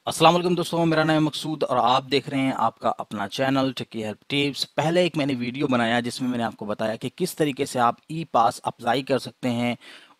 अस्सलाम वालेकुम दोस्तों, मेरा नाम है मकसूद और आप देख रहे हैं आपका अपना चैनल टेकी हेल्प टिप्स। पहले एक मैंने वीडियो बनाया जिसमें मैंने आपको बताया कि किस तरीके से आप ई पास अप्लाई कर सकते हैं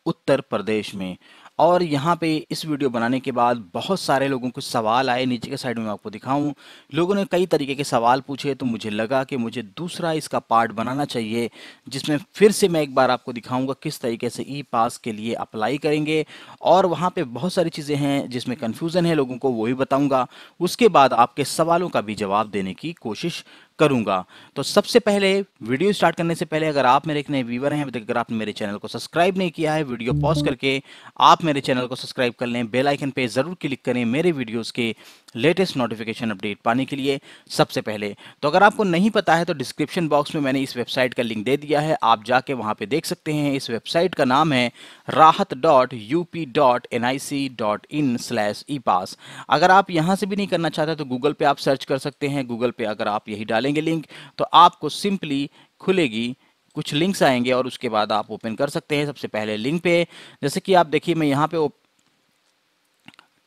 उत्तर प्रदेश में। और यहाँ पे इस वीडियो बनाने के बाद बहुत सारे लोगों को सवाल आए, नीचे के साइड में मैं आपको दिखाऊं। लोगों ने कई तरीके के सवाल पूछे तो मुझे लगा कि मुझे दूसरा इसका पार्ट बनाना चाहिए जिसमें फिर से मैं एक बार आपको दिखाऊंगा किस तरीके से ई पास के लिए अप्लाई करेंगे। और वहाँ पे बहुत सारी चीज़ें हैं जिसमें कन्फ्यूज़न है लोगों को, वो भी बताऊंगा। उसके बाद आपके सवालों का भी जवाब देने की कोशिश करूंगा। तो सबसे पहले वीडियो स्टार्ट करने से पहले अगर आप मेरे एक नए व्यूवर हैं, अभी तक अगर आपने मेरे चैनल को सब्सक्राइब नहीं किया है, वीडियो पॉज करके आप मेरे चैनल को सब्सक्राइब कर लें, बेल आइकन पे जरूर क्लिक करें मेरे वीडियोस के लेटेस्ट नोटिफिकेशन अपडेट पाने के लिए सबसे पहले। तो अगर आपको नहीं पता है तो डिस्क्रिप्शन बॉक्स में मैंने इस वेबसाइट का लिंक दे दिया है, आप जाके वहां पे देख सकते हैं। इस वेबसाइट का नाम है rahat.up.nic.in/epass। अगर आप यहां से भी नहीं करना चाहते तो गूगल पे आप सर्च कर सकते हैं। गूगल पे अगर आप यही डालेंगे लिंक तो आपको सिंपली खुलेगी, कुछ लिंक्स आएंगे और उसके बाद आप ओपन कर सकते हैं। सबसे पहले लिंक पे जैसे कि आप देखिए मैं यहाँ पे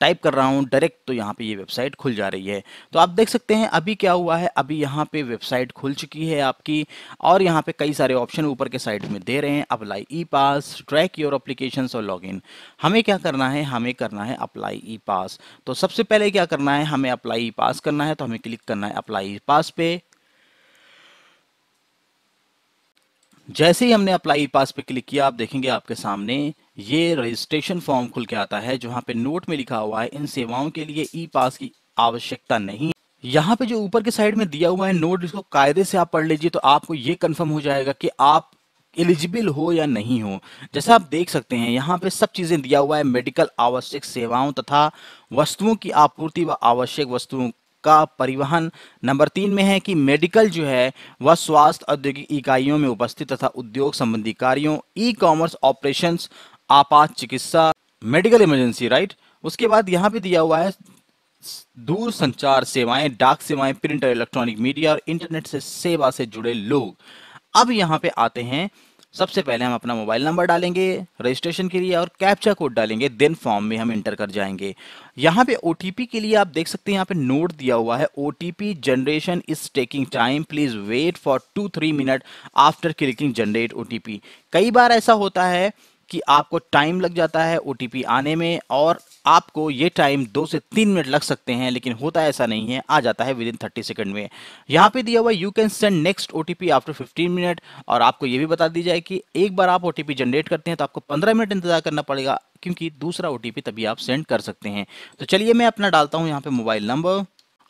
टाइप कर रहा हूँ डायरेक्ट, तो यहाँ पे ये वेबसाइट खुल जा रही है। तो आप देख सकते हैं अभी क्या हुआ है, अभी यहाँ पे वेबसाइट खुल चुकी है आपकी और यहाँ पे कई सारे ऑप्शन ऊपर के साइड में दे रहे हैं। Apply E pass, track your applications और लॉगिन। हमें क्या करना है, हमें करना है अप्लाई ई पास। तो सबसे पहले क्या करना है, हमें अप्लाई ई पास करना है तो हमें क्लिक करना है अप्लाई ई पास पे। जैसे ही हमने अप्लाई पास पे क्लिक किया आप देखेंगे आपके सामने ये रजिस्ट्रेशन फॉर्म खुल के आता है जहां पे नोट में लिखा हुआ है इन सेवाओं के लिए ई पास की आवश्यकता नहीं है। यहाँ पे जो ऊपर के साइड में दिया हुआ है नोट, इसको कायदे से आप पढ़ लीजिए तो आपको ये कंफर्म हो जाएगा कि आप एलिजिबल हो या नहीं हो। जैसा आप देख सकते हैं यहाँ पे सब चीजें दिया हुआ है, मेडिकल आवश्यक सेवाओं तथा वस्तुओं की आपूर्ति व आवश्यक वस्तुओं का परिवहन। नंबर 3 में है कि मेडिकल जो है वह स्वास्थ्य औद्योगिक इकाइयों में उपस्थित तथा उद्योग संबंधी कार्यों, ई कॉमर्स ऑपरेशंस, आपात चिकित्सा, मेडिकल इमरजेंसी, राइट। उसके बाद यहाँ पे दिया हुआ है दूर संचार सेवाएं, डाक सेवाएं, प्रिंट और इलेक्ट्रॉनिक मीडिया और इंटरनेट से सेवा से जुड़े लोग। अब यहाँ पे आते हैं, सबसे पहले हम अपना मोबाइल नंबर डालेंगे रजिस्ट्रेशन के लिए और कैप्चा कोड डालेंगे, देन फॉर्म में हम इंटर कर जाएंगे। यहाँ पे ओटीपी के लिए आप देख सकते हैं यहाँ पे नोट दिया हुआ है, OTP generation is taking time, please wait for 2-3 minute after clicking generate OTP. कई बार ऐसा होता है कि आपको टाइम लग जाता है ओटीपी आने में और आपको ये टाइम 2 से 3 मिनट लग सकते हैं, लेकिन होता ऐसा नहीं है, आ जाता है विदिन 30 सेकंड में। यहाँ पे दिया हुआ you can send next OTP after 15 minute. और आपको ये भी बता दी जाए कि एक बार आप ओटीपी जनरेट करते हैं तो आपको 15 मिनट इंतजार करना पड़ेगा, क्योंकि दूसरा ओटीपी तभी आप सेंड कर सकते हैं। तो चलिए मैं अपना डालता हूँ यहाँ पे मोबाइल नंबर।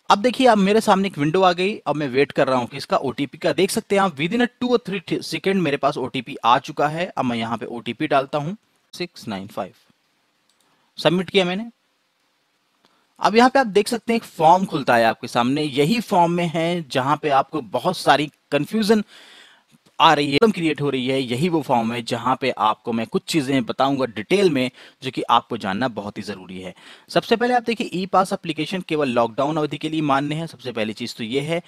अब देखिए अब मेरे सामने एक विंडो आ गई, अब मैं वेट कर रहा हूँ कि इसका ओटीपी का। देख सकते हैं आप विद इन 2 और 3 सेकेंड मेरे पास ओटीपी आ चुका है। अब मैं यहाँ पे ओटीपी डालता हूँ 695, सबमिट किया मैंने। अब यहाँ पे आप देख सकते हैं एक फॉर्म खुलता है आपके सामने, यही फॉर्म में है जहां पे आपको बहुत सारी कंफ्यूजन आ रही है, प्रॉब्लम क्रिएट हो रही है। यही वो फॉर्म है जहां पे आपको मैं कुछ चीजें बताऊंगा डिटेल में जो कि आपको जानना बहुत ही जरूरी है। सबसे पहले आप देखिए ई पास एप्लीकेशन केवल लॉकडाउन अवधि के लिए मान्य है, सबसे पहली चीज तो ये है।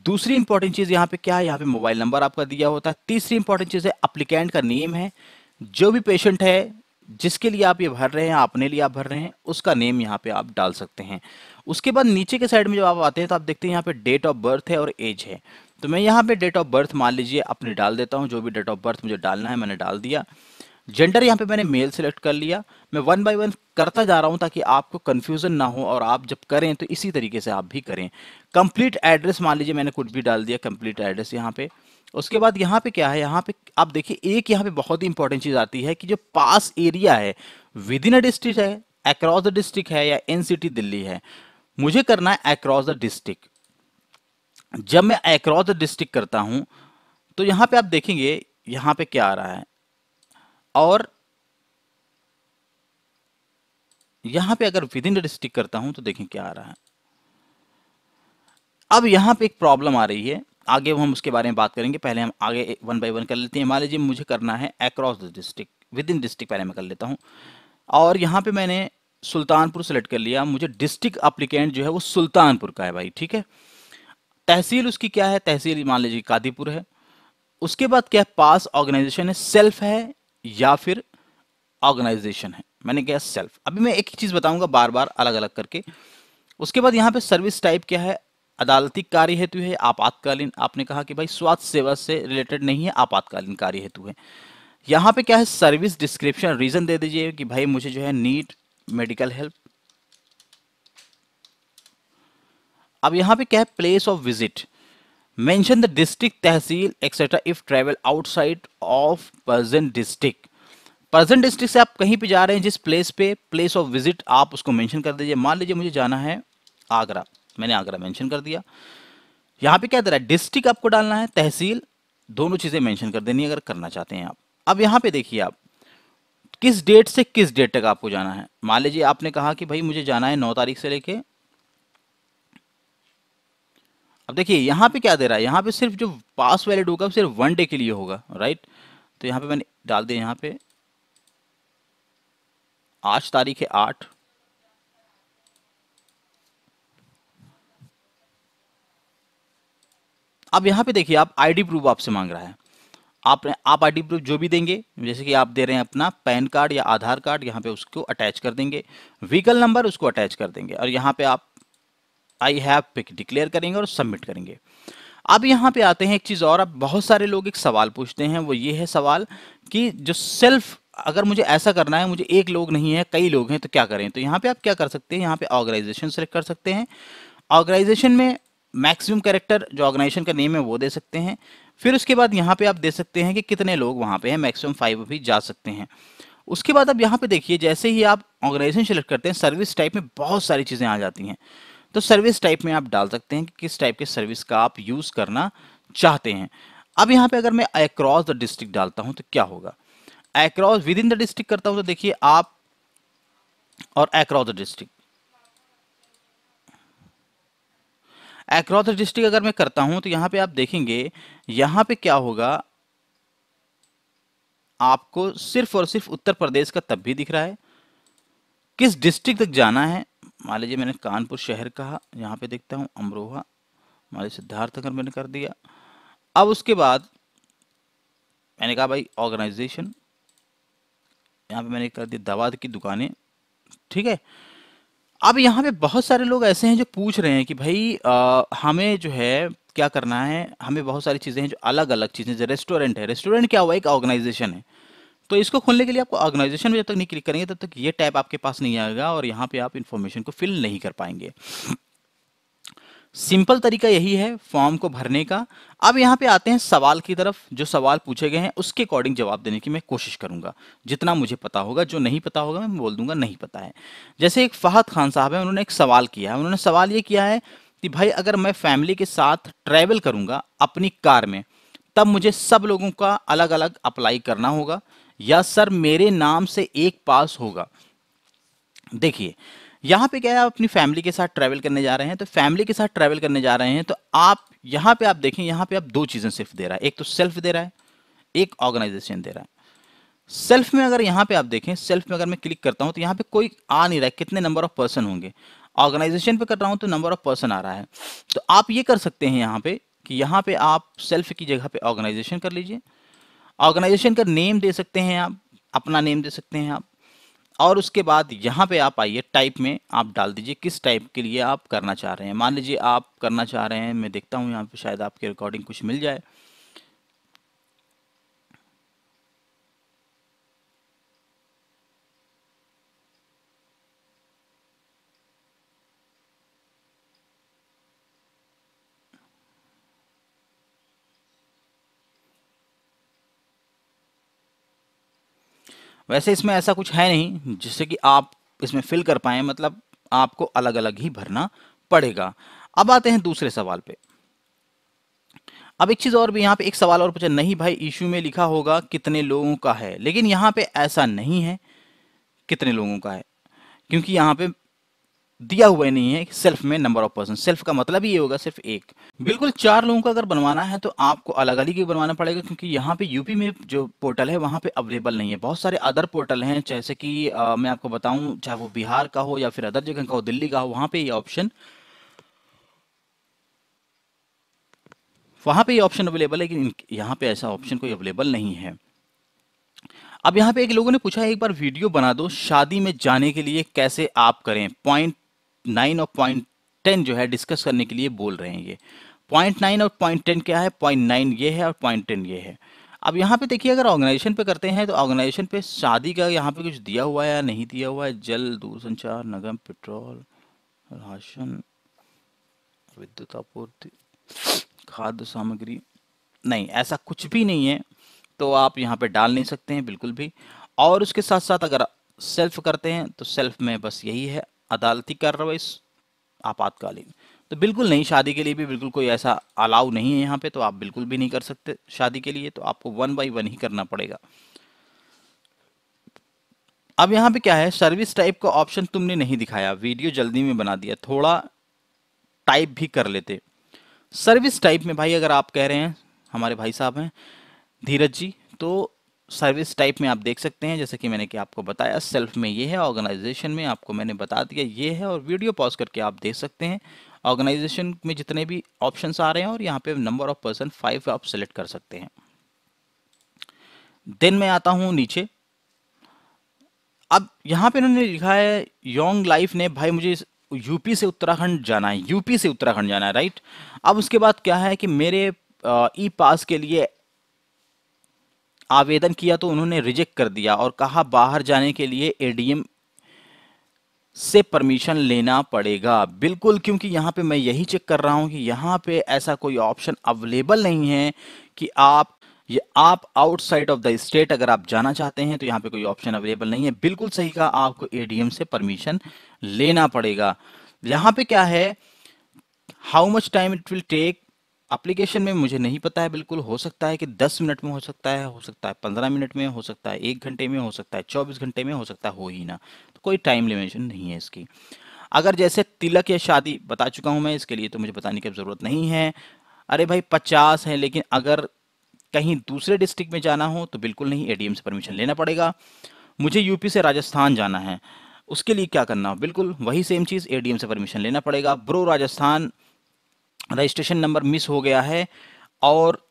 दूसरी इंपॉर्टेंट चीज यहाँ पे क्या है, यहाँ पे मोबाइल नंबर आपका दिया होता है। तीसरी इंपॉर्टेंट चीज है अप्लीकेंट का नेम है, जो भी पेशेंट है जिसके लिए आप ये भर रहे हैं, अपने लिए आप भर रहे हैं, उसका नेम यहाँ पे आप डाल सकते हैं। उसके बाद नीचे के साइड में जब आप आते हैं तो आप देखते हैं यहाँ पे डेट ऑफ बर्थ है और एज है। तो मैं यहाँ पे डेट ऑफ बर्थ मान लीजिए अपनी डाल देता हूँ, जो भी डेट ऑफ बर्थ मुझे डालना है मैंने डाल दिया। जेंडर यहाँ पे मैंने मेल सेलेक्ट कर लिया। मैं 1 बाय 1 करता जा रहा हूँ ताकि आपको कंफ्यूजन ना हो और आप जब करें तो इसी तरीके से आप भी करें। कंप्लीट एड्रेस मान लीजिए मैंने कुछ भी डाल दिया, कंप्लीट एड्रेस यहाँ पे। उसके बाद यहाँ पे क्या है, यहाँ पे आप देखिए एक यहाँ पे बहुत ही इंपॉर्टेंट चीज आती है कि जो पास एरिया है विद इन अ डिस्ट्रिक्ट है, अक्रॉस द डिस्ट्रिक्ट है या एनसीटी दिल्ली है। मुझे करना है अक्रॉस द डिस्ट्रिक्ट। जब मैं अक्रॉस द डिस्ट्रिक्ट करता हूं तो यहां पे आप देखेंगे यहां पे क्या आ रहा है, और यहां पे अगर विद इन द डिस्ट्रिक्ट करता हूं तो देखें क्या आ रहा है। अब यहां पे एक प्रॉब्लम आ रही है, आगे हम उसके बारे में बात करेंगे, पहले हम आगे 1 बाय 1 कर लेते हैं। मान लीजिए मुझे करना है across the district, with in district पहले मैं कर लेता हूं। और यहां पे मैंने सुल्तानपुर सेलेक्ट कर लिया, मुझे डिस्ट्रिक्ट अप्लीकेंट जो है वो सुल्तानपुर का है भाई, ठीक है। तहसील उसकी क्या है, तहसील मान लीजिए कादीपुर है। उसके बाद क्या पास ऑर्गेनाइजेशन है, सेल्फ है या फिर ऑर्गेनाइजेशन है, मैंने किया सेल्फ। अभी मैं एक ही चीज बताऊंगा बार बार अलग अलग करके। उसके बाद यहाँ पे सर्विस टाइप क्या है, अदालती कार्य हेतु है, आपातकालीन। आपने कहा कि भाई स्वास्थ्य सेवा से रिलेटेड नहीं है, आपातकालीन कार्य हेतु है। यहाँ पे क्या है, सर्विस डिस्क्रिप्शन, रीजन दे दीजिए कि भाई मुझे जो है नीड मेडिकल हेल्प। अब यहाँ पे क्या है, place of visit, mention the district, tehsil etcetera if travel outside of present district. Present district से आप कहीं पे जा रहे हैं, जिस प्लेस पे, प्लेस ऑफ विजिट आप उसको मेंशन कर दीजिए। मान लीजिए मुझे जाना है आगरा, मैंने आगरा मेंशन कर दिया। यहाँ पे क्या दे रहा है, डिस्ट्रिक्ट आपको डालना है, तहसील, दोनों चीजें मेंशन कर देनी है अगर करना चाहते हैं आप। अब यहाँ पे देखिए आप किस डेट से किस डेट तक आपको जाना है। मान लीजिए आपने कहा कि भाई मुझे जाना है 9 तारीख से लेके, अब देखिए यहाँ पे क्या दे रहा है, यहाँ पे सिर्फ जो पास वैलिड होगा सिर्फ 1 डे के लिए होगा, राइट। तो यहाँ पे मैंने डाल दिया, यहाँ पे आज तारीख है 8, अब यहाँ पे देखिए आप आईडी प्रूफ आपसे मांग रहा है। आप आईडी प्रूफ जो भी देंगे, जैसे कि आप दे रहे हैं अपना पैन कार्ड या आधार कार्ड, यहाँ पे उसको अटैच कर देंगे, व्हीकल नंबर उसको अटैच कर देंगे, और यहाँ पे आप आई हैव पिक डिक्लेयर करेंगे और सबमिट करेंगे। अब यहाँ पे आते हैं एक चीज और, अब बहुत सारे लोग एक सवाल पूछते हैं, वो ये है सवाल कि जो सेल्फ, अगर मुझे ऐसा करना है, मुझे एक लोग नहीं है कई लोग हैं तो क्या करें। तो यहाँ पे आप क्या कर सकते हैं, यहाँ पे ऑर्गेनाइजेशन सेलेक्ट कर सकते हैं। ऑर्गेनाइजेशन में मैक्सिमम कैरेक्टर जो ऑर्गेनाइजेशन का नेम है वो दे सकते हैं। फिर उसके बाद यहाँ पे आप दे सकते हैं कि कितने लोग वहाँ पे हैं, मैक्सिमम 5 भी जा सकते हैं। उसके बाद अब यहाँ पे देखिए, जैसे ही आप ऑर्गेनाइजेशन सेलेक्ट करते हैं, सर्विस टाइप में बहुत सारी चीज़ें आ जाती हैं। तो सर्विस टाइप में आप डाल सकते हैं कि किस टाइप के सर्विस का आप यूज़ करना चाहते हैं। अब यहाँ पे अगर मैं अक्रॉस द डिस्ट्रिक्ट डालता हूँ तो क्या होगा, across with in the district करता हूँ तो देखिए आप, और across the district, across the district अगर मैं करता हूं तो यहां पे आप देखेंगे, यहां पे क्या होगा, आपको सिर्फ और सिर्फ उत्तर प्रदेश का तब भी दिख रहा है, किस डिस्ट्रिक्ट तक जाना है। मान लीजिए मैंने कानपुर शहर कहा, यहां पे देखता हूं अमरोहा, मान लीजिए सिद्धार्थ नगर मैंने कर दिया। अब उसके बाद मैंने कहा भाई ऑर्गेनाइजेशन, यहां पे मैंने कर दिया दवा की दुकानें, ठीक है। अब यहाँ पे बहुत सारे लोग ऐसे हैं जो पूछ रहे हैं कि भाई हमें जो है क्या करना है, हमें बहुत सारी चीज़ें हैं जो अलग अलग चीज़ें, जैसे रेस्टोरेंट है, रेस्टोरेंट क्या हुआ, एक ऑर्गेनाइजेशन है। तो इसको खोलने के लिए आपको ऑर्गेनाइजेशन में जब तक नहीं क्लिक करेंगे तब तक ये टैब आपके पास नहीं आएगा और यहाँ पे आप इन्फॉर्मेशन को फिल नहीं कर पाएंगे। सिंपल तरीका यही है फॉर्म को भरने का। अब यहाँ पे आते हैं सवाल की तरफ, जो सवाल पूछे गए हैं उसके अकॉर्डिंग जवाब देने की मैं कोशिश करूंगा, जितना मुझे पता होगा। जो नहीं पता होगा मैं बोल दूंगा नहीं पता है। जैसे एक फहद खान साहब है, उन्होंने एक सवाल किया है, उन्होंने सवाल ये किया है कि भाई अगर मैं फैमिली के साथ ट्रैवल करूंगा अपनी कार में, तब मुझे सब लोगों का अलग अलग अप्लाई करना होगा या सर मेरे नाम से एक पास होगा। देखिए यहाँ पे क्या है, आप अपनी फैमिली के साथ ट्रैवल करने जा रहे हैं, तो फैमिली के साथ ट्रैवल करने जा रहे हैं तो आप यहाँ पे आप देखें, यहाँ पे आप 2 चीजें सिर्फ दे रहा है, एक तो सेल्फ दे रहा है, एक ऑर्गेनाइजेशन दे रहा है। सेल्फ में अगर यहाँ पे आप देखें, सेल्फ में अगर मैं क्लिक करता हूँ तो यहाँ पे कोई आ नहीं रहा है, कितने नंबर ऑफ पर्सन होंगे। ऑर्गेनाइजेशन पे कर रहा हूँ तो नंबर ऑफ पर्सन आ रहा है। तो आप ये कर सकते हैं यहाँ पे कि यहाँ पे आप सेल्फ की जगह पे ऑर्गेनाइजेशन कर लीजिए। ऑर्गेनाइजेशन का नेम दे सकते हैं आप, अपना नेम दे सकते हैं आप, और उसके बाद यहाँ पे आप आइए टाइप में आप डाल दीजिए किस टाइप के लिए आप करना चाह रहे हैं। मान लीजिए आप करना चाह रहे हैं, मैं देखता हूँ यहाँ पे शायद आपके रिकॉर्डिंग कुछ मिल जाए। वैसे इसमें ऐसा कुछ है नहीं जिससे कि आप इसमें फिल कर पाए, मतलब आपको अलग अलग ही भरना पड़ेगा। अब आते हैं दूसरे सवाल पे। अब एक चीज और भी, यहाँ पे एक सवाल और पूछा, नहीं भाई इशू में लिखा होगा कितने लोगों का है, लेकिन यहाँ पे ऐसा नहीं है कितने लोगों का है, क्योंकि यहाँ पे दिया हुआ नहीं है सेल्फ में नंबर ऑफ पर्सन। सेल्फ का मतलब ही ये होगा सिर्फ एक। बिल्कुल 4 लोगों का अगर बनवाना है तो आपको अलग अलग ही बनवाना पड़ेगा, क्योंकि यहाँ पे यूपी में जो पोर्टल है वहाँ पे अवेलेबल नहीं है। बहुत सारे अदर पोर्टल हैं, जैसे कि मैं आपको बताऊं, चाहे वो बिहार का हो या फिर अदर जगह का हो, दिल्ली का हो, वहाँ पे ये ऑप्शन अवेलेबल है, लेकिन यहाँ पे ऐसा ऑप्शन कोई अवेलेबल नहीं है। अब यहाँ पे एक लोगों ने पूछा है, एक बार वीडियो बना दो शादी में जाने के लिए कैसे आप करें, पॉइंट 9 और पॉइंट 10 जो है डिस्कस करने के लिए बोल रहे हैं। ये पॉइंट 9 और पॉइंट 10 क्या है, पॉइंट 9 ये है और पॉइंट 10 ये है। अब यहाँ पे देखिए, अगर ऑर्गेनाइजेशन पे करते हैं तो ऑर्गेनाइजेशन पे शादी का यहाँ पे कुछ दिया हुआ है या नहीं दिया हुआ है, जल, दूरसंचार निगम, पेट्रोल, राशन, विद्युत आपूर्ति, खाद्य सामग्री, नहीं ऐसा कुछ भी नहीं है, तो आप यहाँ पे डाल नहीं सकते हैं बिल्कुल भी। और उसके साथ साथ अगर सेल्फ करते हैं तो सेल्फ में बस यही है, अदालती कार्रवाई, आपातकालीन, तो बिल्कुल नहीं, शादी के लिए भी बिल्कुल कोई ऐसा अलाउ नहीं है यहाँ पे, तो आप बिल्कुल भी नहीं कर सकते शादी के लिए, तो आपको 1 बाई 1 ही करना पड़ेगा। अब यहाँ पे क्या है, सर्विस टाइप का ऑप्शन तुमने नहीं दिखाया, वीडियो जल्दी में बना दिया, थोड़ा टाइप भी कर लेते। सर्विस टाइप में भाई अगर आप कह रहे हैं, हमारे भाई साहब हैं धीरज जी, तो सर्विस टाइप में आप देख सकते हैं, जैसे कि मैंने कि आपको बताया, सेल्फ में ये है, ऑर्गेनाइजेशन में आपको मैंने बता दिया ये है, और वीडियो पॉज करके आप देख सकते हैं ऑर्गेनाइजेशन में जितने भी ऑप्शंस आ रहे हैं, और यहाँ पे नंबर ऑफ पर्सन 5 आप सेलेक्ट कर सकते हैं। देन मैं आता हूँ नीचे। अब यहाँ पे उन्होंने लिखा है योंग लाइफ ने, भाई मुझे यूपी से उत्तराखंड जाना है, यूपी से उत्तराखंड जाना है, राइट। अब उसके बाद क्या है कि मेरे ई पास के लिए आवेदन किया तो उन्होंने रिजेक्ट कर दिया और कहा बाहर जाने के लिए एडीएम से परमिशन लेना पड़ेगा। बिल्कुल, क्योंकि यहाँ पे मैं यही चेक कर रहा हूँ कि यहाँ पे ऐसा कोई ऑप्शन अवेलेबल नहीं है कि आप आउटसाइड ऑफ द स्टेट अगर आप जाना चाहते हैं तो यहाँ पे कोई ऑप्शन अवेलेबल नहीं है। बिल्कुल सही कहा, आपको एडीएम से परमिशन लेना पड़ेगा। यहाँ पे क्या है, how much time it will take, application में मुझे नहीं पता है, बिल्कुल हो सकता है कि 10 मिनट में हो सकता है 15 मिनट में हो सकता है, 1 घंटे में हो सकता है, 24 घंटे में हो सकता है, हो ही ना, तो कोई टाइम लिमिटेशन नहीं है इसकी। अगर जैसे तिलक या शादी बता चुका हूं मैं, इसके लिए तो मुझे बताने की जरूरत नहीं है। अरे भाई 50 है, लेकिन अगर कहीं दूसरे डिस्ट्रिक्ट में जाना हो तो बिल्कुल नहीं, एडीएम से परमिशन लेना पड़ेगा। मुझे यूपी से राजस्थान जाना है, उसके लिए क्या करना हो, बिल्कुल वही सेम चीज़, एडीएम से परमिशन लेना पड़ेगा। Bro Rajasthan registration number miss हो गया है और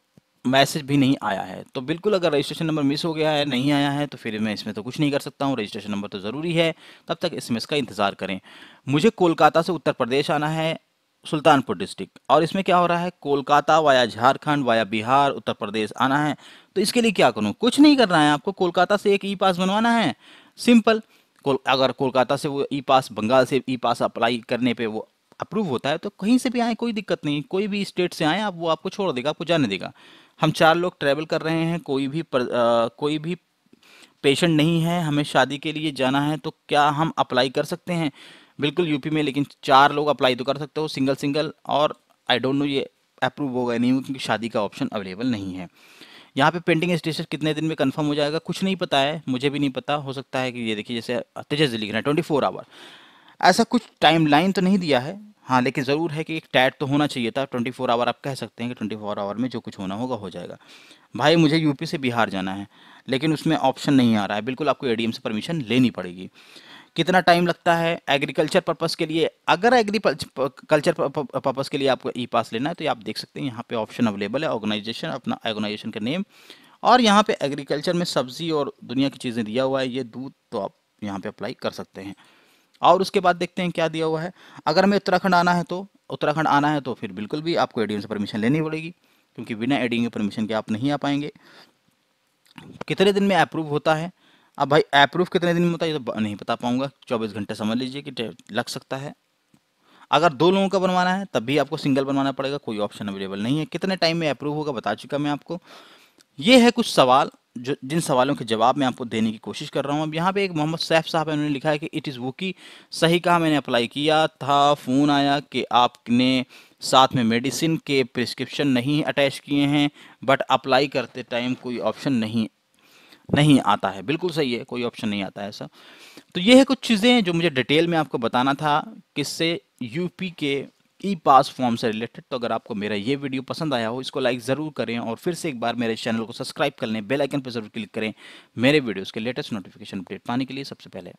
मैसेज भी नहीं आया है, तो बिल्कुल अगर रजिस्ट्रेशन नंबर मिस हो गया है, नहीं आया है, तो फिर मैं इसमें तो कुछ नहीं कर सकता हूँ, रजिस्ट्रेशन नंबर तो ज़रूरी है, तब तक एसएमएस का इंतज़ार करें। मुझे कोलकाता से उत्तर प्रदेश आना है, सुल्तानपुर डिस्ट्रिक्ट, और इसमें क्या हो रहा है, कोलकाता वाया झारखंड वाया बिहार उत्तर प्रदेश आना है, तो इसके लिए क्या करूँ, कुछ नहीं करना है, आपको कोलकाता से एक ई पास बनवाना है, सिंपल। अगर कोलकाता से वो ई पास, बंगाल से ई पास अप्लाई करने पे वो अप्रूव होता है, तो कहीं से भी आए कोई दिक्कत नहीं, कोई भी स्टेट से आए आप, वो आपको छोड़ देगा, आपको जाने देगा। हम 4 लोग ट्रैवल कर रहे हैं, कोई भी पेशेंट नहीं है, हमें शादी के लिए जाना है, तो क्या हम अप्लाई कर सकते हैं, बिल्कुल यूपी में, लेकिन 4 लोग अप्लाई तो कर सकते हो सिंगल सिंगल, और आई डोंट नो ये अप्रूव होगा नहीं, क्योंकि शादी का ऑप्शन अवेलेबल नहीं है। यहाँ पे पेंडिंग स्टेटस कितने दिन में कंफर्म हो जाएगा, कुछ नहीं पता है, मुझे भी नहीं पता, हो सकता है कि ये देखिए जैसे तेजस लिख रहे हैं 24 आवर, ऐसा कुछ टाइमलाइन तो नहीं दिया है, हाँ, लेकिन ज़रूर है कि एक टैग तो होना चाहिए था। 24 आवर आप कह सकते हैं कि 24 आवर में जो कुछ होना होगा हो जाएगा। भाई मुझे यूपी से बिहार जाना है, लेकिन उसमें ऑप्शन नहीं आ रहा है, बिल्कुल आपको एडीएम से परमिशन लेनी पड़ेगी। कितना टाइम लगता है एग्रीकल्चर पर्पज़ के लिए, अगर एग्रीकल्चर पर्पज़ के लिए आपको ई पास लेना है, तो आप देख सकते हैं यहाँ पे ऑप्शन अवेलेबल है, ऑर्गेनाइजेशन, अपना ऑर्गेनाइजेशन का नेम, और यहाँ पे एग्रीकल्चर में सब्जी और दुनिया की चीज़ें दिया हुआ है, ये दूध, तो आप यहाँ पे अप्लाई कर सकते हैं। और उसके बाद देखते हैं क्या दिया हुआ है। अगर हमें उत्तराखंड आना है तो फिर बिल्कुल भी आपको एडीएम से परमिशन लेनी पड़ेगी, क्योंकि बिना एडीएम के परमिशन के आप नहीं आ पाएंगे। कितने दिन में अप्रूव होता है, अब भाई अप्रूव कितने दिन में होता है ये तो नहीं बता पाऊंगा, 24 घंटे समझ लीजिए कि लग सकता है। अगर 2 लोगों का बनवाना है तब भी आपको सिंगल बनवाना पड़ेगा, कोई ऑप्शन अवेलेबल नहीं है। कितने टाइम में अप्रूव होगा बता चुका मैं आपको। ये है कुछ सवाल, जो जिन सवालों के जवाब मैं आपको देने की कोशिश कर रहा हूँ। अब यहाँ पे एक मोहम्मद सैफ साहब है, उन्होंने लिखा है कि इट इज़ वो की सही कहा, मैंने अप्लाई किया था, फ़ोन आया कि आपने साथ में मेडिसिन के प्रिस्क्रिप्शन नहीं अटैच किए हैं, बट अप्लाई करते टाइम कोई ऑप्शन नहीं आता है। बिल्कुल सही है, कोई ऑप्शन नहीं आता है ऐसा। तो ये है कुछ चीज़ें जो मुझे डिटेल में आपको बताना था, किससे, यूपी के ई पास फॉर्म से रिलेटेड। तो अगर आपको मेरा ये वीडियो पसंद आया हो, इसको लाइक ज़रूर करें, और फिर से एक बार मेरे चैनल को सब्सक्राइब कर लें, बेल आइकन पर ज़रूर क्लिक करें मेरे वीडियोस के लेटेस्ट नोटिफिकेशन अपडेट पाने के लिए सबसे पहले।